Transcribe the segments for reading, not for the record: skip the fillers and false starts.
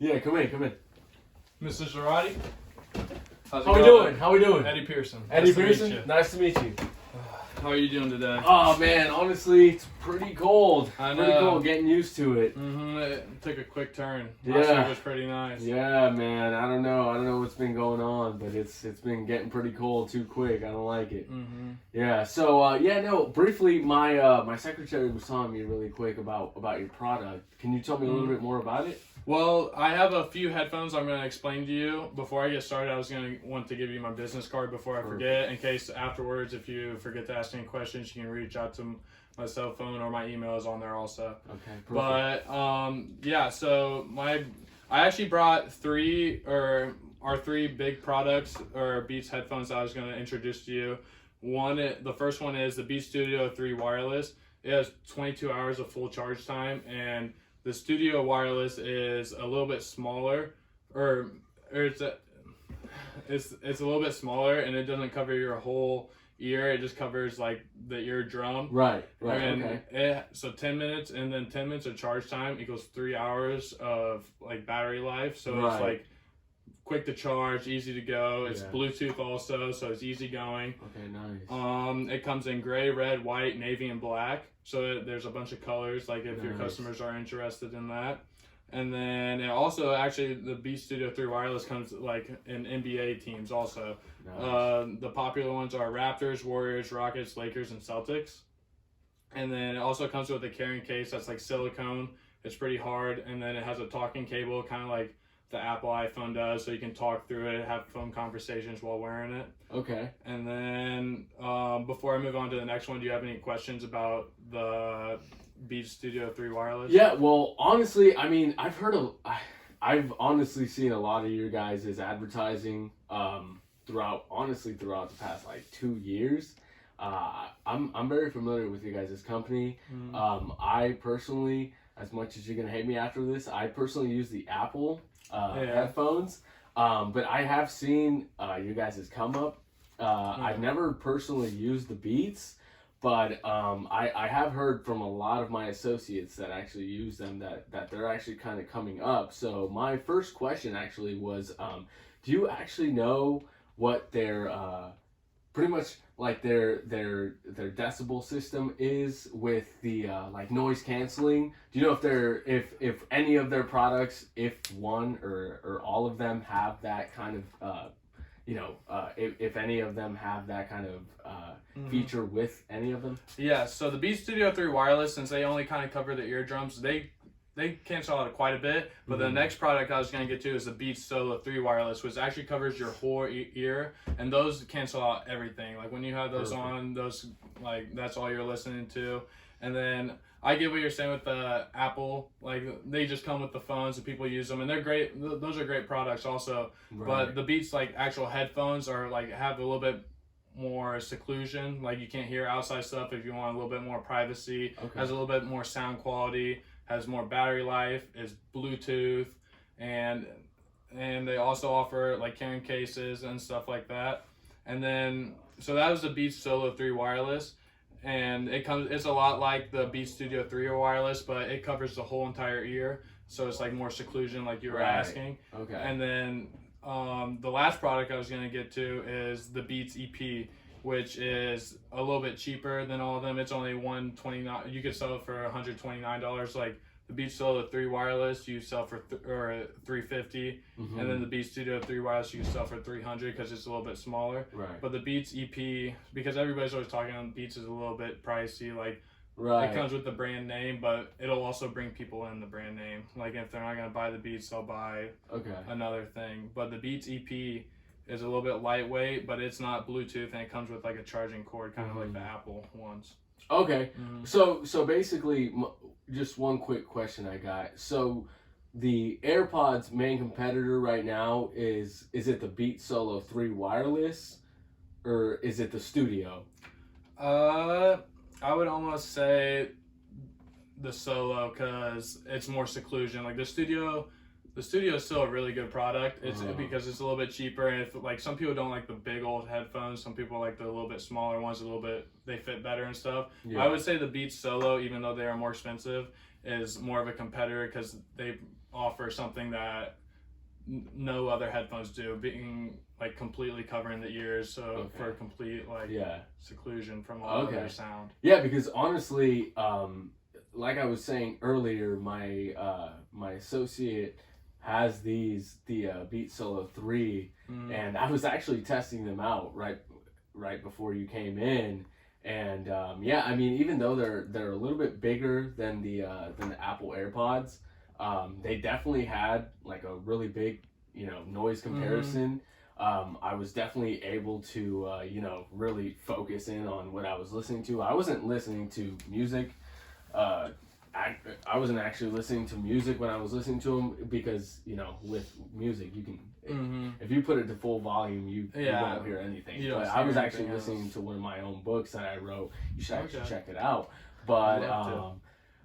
Yeah, come in. Mr. Girardi? How's it How we going? doing? How we doing? Eddie Pearson. Eddie Nice to meet Pearson? you. Nice to meet you. How are you doing today? Oh man, honestly, it's pretty cold. I Pretty know. cold, getting used to it. It took a quick turn. Yeah. Last week was pretty nice. Yeah, man. I don't know what's been going on, but it's been getting pretty cold too quick. I don't like it. Yeah. So briefly, my secretary was telling me really quick about your product. Can you tell me a little bit more about it? Well, I have a few headphones I'm going to explain to you. Before I get started, I was going to want to give you my business card before I forget, in case afterwards, if you forget to ask any questions, you can reach out to my cell phone, or my email is on there also. Okay, perfect. But so I actually brought our three big products or Beats headphones that I was going to introduce to you. The first one is the Beats Studio 3 Wireless. It has 22 hours of full charge time, and the Studio Wireless is a little bit smaller, it's a little bit smaller, and it doesn't cover your whole ear. It just covers like the eardrum. Right. And Okay. so 10 minutes, and then 10 minutes of charge time equals 3 hours of like battery life. So it's like quick to charge, easy to go. It's Bluetooth also, so it's easy going. Okay, nice. It comes in gray, red, white, navy, and black. So there's a bunch of colors, like if your customers are interested in that. And then it also, actually, the Beats Studio 3 Wireless comes like in NBA teams also. Nice. The popular ones are Raptors, Warriors, Rockets, Lakers, and Celtics. And then it also comes with a carrying case that's like silicone. It's pretty hard. And then it has a talking cable, kind of like the Apple iPhone does, so you can talk through it, have phone conversations while wearing it. Okay. And then before I move on to the next one, do you have any questions about the Beats Studio 3 Wireless? Yeah, well, honestly, I mean, I've honestly seen a lot of your guys' advertising throughout the past like 2 years. I'm very familiar with you guys' company. I personally, as much as you're gonna hate me after this, I personally use the Apple headphones. But I have seen you guys' come up. I've never personally used the Beats, but I have heard from a lot of my associates that actually use them that they're actually kind of coming up. So my first question actually was, do you actually know what their pretty much like their decibel system is with the like noise canceling? Do you know if any of their products, if one or all of them have that kind of if any of them have that kind of feature with any of them? Yeah, so the Beats Studio 3 Wireless, since they only kind of cover the eardrums, they cancel out quite a bit. But the next product I was going to get to is the Beats Solo 3 Wireless, which actually covers your whole ear, and those cancel out everything. Like when you have those on, those like that's all you're listening to. And then I get what you're saying with the Apple, like they just come with the phones and people use them, and they're great. Those are great products also. But the Beats like actual headphones are like have a little bit more seclusion, like you can't hear outside stuff if you want a little bit more privacy. Has a little bit more sound quality, has more battery life, is Bluetooth, and they also offer like carrying cases and stuff like that. And then so that was the Beats Solo 3 Wireless, and it's a lot like the Beats Studio 3 Wireless, but it covers the whole entire ear, so it's like more seclusion, like you were asking. And then the last product I was going to get to is the Beats EP, which is a little bit cheaper than all of them. It's only $129. You could sell it for $129. Like the Beats Solo 3 Wireless, you sell for $350, and then the Beats Studio 3 Wireless you can sell for $300 because it's a little bit smaller. But the Beats EP, because everybody's always talking on Beats, is a little bit pricey. Like it comes with the brand name, but it'll also bring people in the brand name. Like if they're not gonna buy the Beats, they'll buy another thing. But the Beats EP is a little bit lightweight, but it's not Bluetooth, and it comes with like a charging cord, kind of like the Apple ones. Okay. So basically, just one quick question I got. So the AirPods' main competitor right now is it the Beats Solo 3 Wireless, or is it the Studio? I would almost say the Solo, because it's more seclusion. Like the the Studio is still a really good product. It's Uh-huh. because it's a little bit cheaper, and if like some people don't like the big old headphones, some people like the little bit smaller ones, a little bit they fit better and stuff. Yeah. I would say the Beats Solo, even though they are more expensive, is more of a competitor because they offer something that no other headphones do, being like completely covering the ears, so Okay. for complete like Yeah. seclusion from all Okay. other sound. Yeah, because honestly, like I was saying earlier, my associate has the Beat Solo 3, and I was actually testing them out right before you came in, and yeah, I mean, even though they're a little bit bigger than the Apple AirPods, they definitely had like a really big noise comparison. I was definitely able to really focus in on what I was listening to. I wasn't listening to music. I wasn't actually listening to music when I was listening to them, because with music you can if you put it to full volume you don't hear anything. You don't But see I was anything actually else. listening to one of my own books that I wrote. You should actually Okay. check it out. But I'd love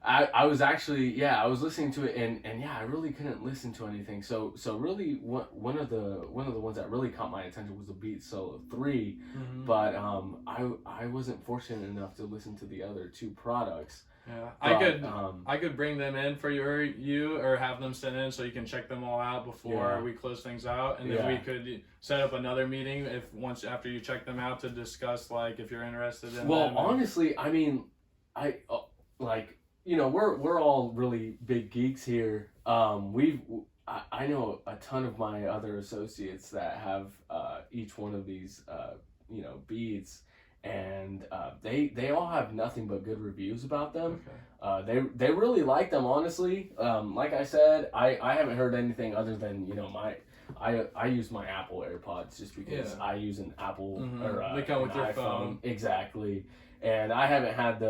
I was actually I was listening to it, and I really couldn't listen to anything. So really one of the ones that really caught my attention was the Beats Solo 3. But I wasn't fortunate enough to listen to the other two products. Yeah, But, I could bring them in for you or have them sent in so you can check them all out before Yeah. we close things out, and then we could set up another meeting once after you check them out to discuss like if you're interested in Well, them. honestly, I mean, I like we're all really big geeks here. I know a ton of my other associates that have each one of these beads, and they all have nothing but good reviews about them. Okay. They really like them, honestly. Like I said, I haven't heard anything other than I use my Apple AirPods just because I use an Apple or They come an with your iPhone. phone. Exactly, and I haven't had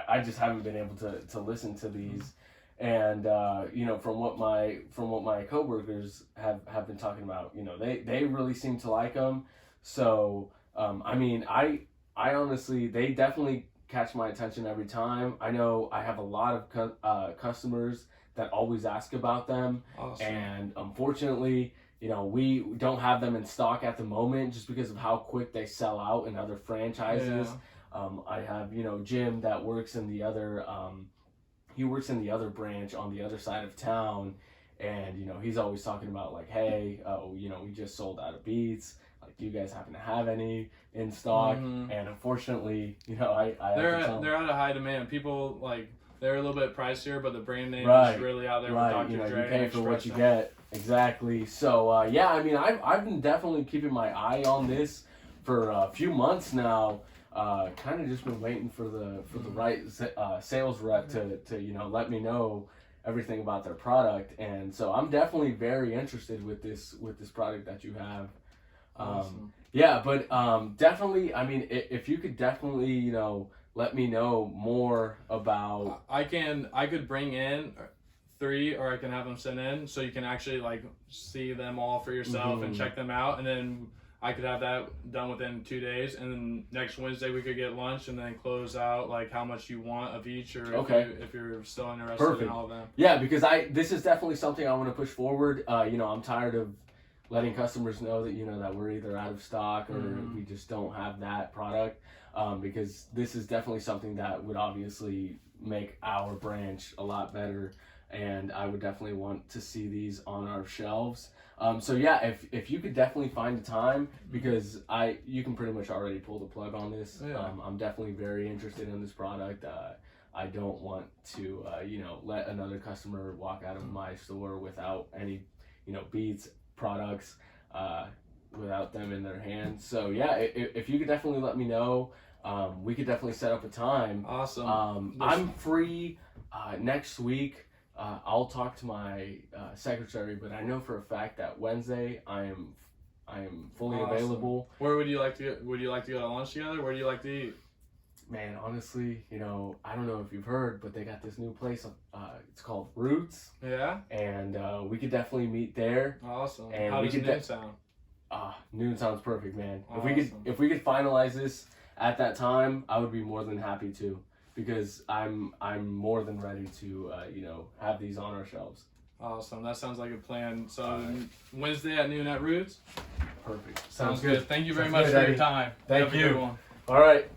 I just haven't been able to listen to these. And from what my coworkers have been talking about, they really seem to like them. So I mean, I honestly, they definitely catch my attention every time. I know I have a lot of customers that always ask about them, Awesome. and unfortunately, we don't have them in stock at the moment just because of how quick they sell out in other franchises. I have Jim that works in the other. He works in the other branch on the other side of town, and he's always talking about like, hey, we just sold out of Beats. Like, do you guys happen to have any in stock? And unfortunately, I they're have to tell out of high demand. People like they're a little bit pricier, but the brand name Right. is really out there right, with Dr. you Dre. pay and for what you Express. get. Exactly. So yeah, I mean, I've been definitely keeping my eye on this for a few months now. Kind of just been waiting for the right sales rep to let me know everything about their product, and so I'm definitely very interested with this product that you have. Awesome. Yeah, but definitely, I mean, if you could definitely let me know more about. I could bring in 3, or I can have them sent in so you can actually like see them all for yourself and check them out, and then I could have that done within 2 days, and then next Wednesday we could get lunch and then close out like how much you want of each, or if you're still interested Perfect. in all of them. Yeah, because this is definitely something I want to push forward. I'm tired of letting customers know that that we're either out of stock or we just don't have that product, because this is definitely something that would obviously make our branch a lot better, and I would definitely want to see these on our shelves. So yeah, if you could definitely find a time, because you can pretty much already pull the plug on this. Yeah. I'm definitely very interested in this product. I don't want to let another customer walk out of my store without any Beats products, without them in their hands. So yeah, if you could definitely let me know, we could definitely set up a time. Awesome. I'm free next week. I'll talk to my secretary, but I know for a fact that Wednesday I am fully Awesome. available. Where would you like to go? Would you like to go to lunch together? Where do you like to eat? Man, honestly, I don't know if you've heard, but they got this new place. It's called Roots, Yeah. and we could definitely meet there. Awesome. And How we does could noon sound? Noon sounds perfect, man. Awesome. If we could finalize this at that time, I would be more than happy to. because I'm more than ready to have these on our shelves. Awesome. That sounds like a plan. So Alright. Wednesday at noon at Roots. Perfect. Sounds good. Thank you very Sounds much good, for Eddie. your time. Thank Have a you. good one. All right.